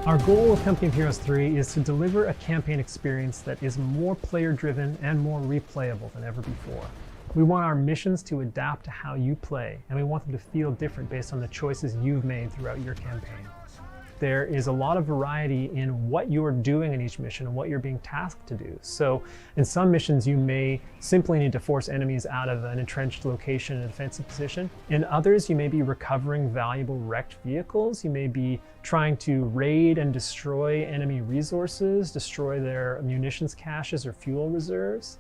Our goal with Company of Heroes 3 is to deliver a campaign experience that is more player-driven and more replayable than ever before. We want our missions to adapt to how you play, and we want them to feel different based on the choices you've made throughout your campaign. There is a lot of variety in what you're doing in each mission and what you're being tasked to do. So in some missions, you may simply need to force enemies out of an entrenched location in a defensive position. In others, you may be recovering valuable wrecked vehicles. You may be trying to raid and destroy enemy resources, destroy their munitions caches or fuel reserves.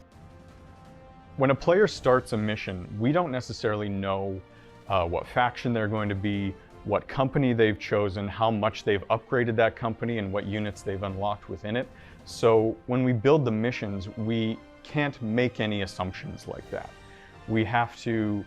When a player starts a mission, we don't necessarily know what faction they're going to be, what company they've chosen, how much they've upgraded that company, and what units they've unlocked within it. So when we build the missions, we can't make any assumptions like that. We have to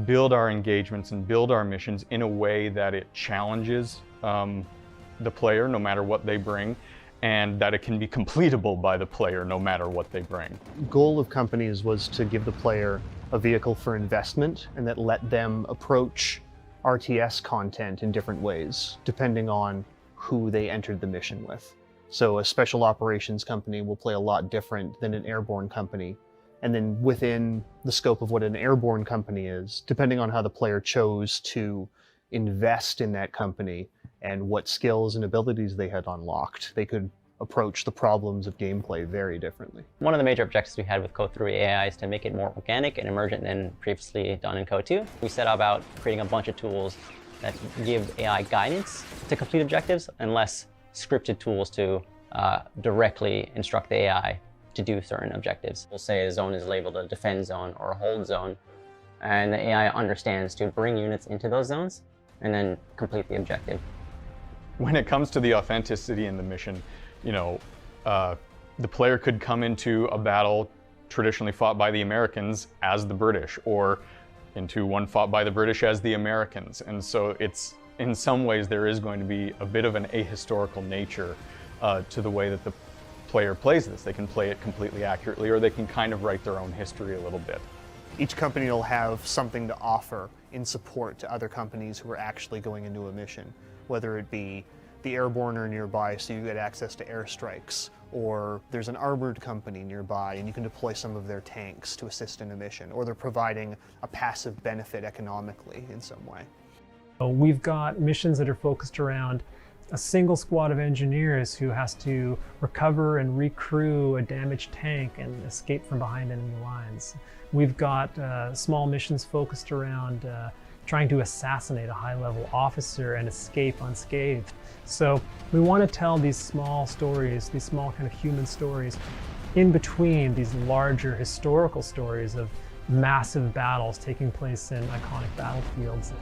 build our engagements and build our missions in a way that it challenges the player, no matter what they bring, and that it can be completable by the player, no matter what they bring. The goal of companies was to give the player a vehicle for investment and that let them approach RTS content in different ways, depending on who they entered the mission with. So a special operations company will play a lot different than an airborne company. And then within the scope of what an airborne company is, depending on how the player chose to invest in that company and what skills and abilities they had unlocked, they could approach the problems of gameplay very differently. One of the major objectives we had with Code 3 AI is to make it more organic and emergent than previously done in Code 2. We set about creating a bunch of tools that give AI guidance to complete objectives and less scripted tools to directly instruct the AI to do certain objectives. We'll say a zone is labeled a defend zone or a hold zone, and the AI understands to bring units into those zones and then complete the objective. When it comes to the authenticity in the mission, the player could come into a battle traditionally fought by the Americans as the British, or into one fought by the British as the Americans. And so it's, in some ways, there is going to be a bit of an ahistorical nature to the way that the player plays this. They can play it completely accurately, or they can kind of write their own history a little bit. Each company will have something to offer in support to other companies who are actually going into a mission, whether it be the airborne are nearby, so you get access to airstrikes, or there's an armored company nearby and you can deploy some of their tanks to assist in a mission, or they're providing a passive benefit economically in some way. We've got missions that are focused around a single squad of engineers who has to recover and recrew a damaged tank and escape from behind enemy lines. We've got small missions focused around trying to assassinate a high-level officer and escape unscathed. So we want to tell these small stories, these small kind of human stories, in between these larger historical stories of massive battles taking place in iconic battlefields.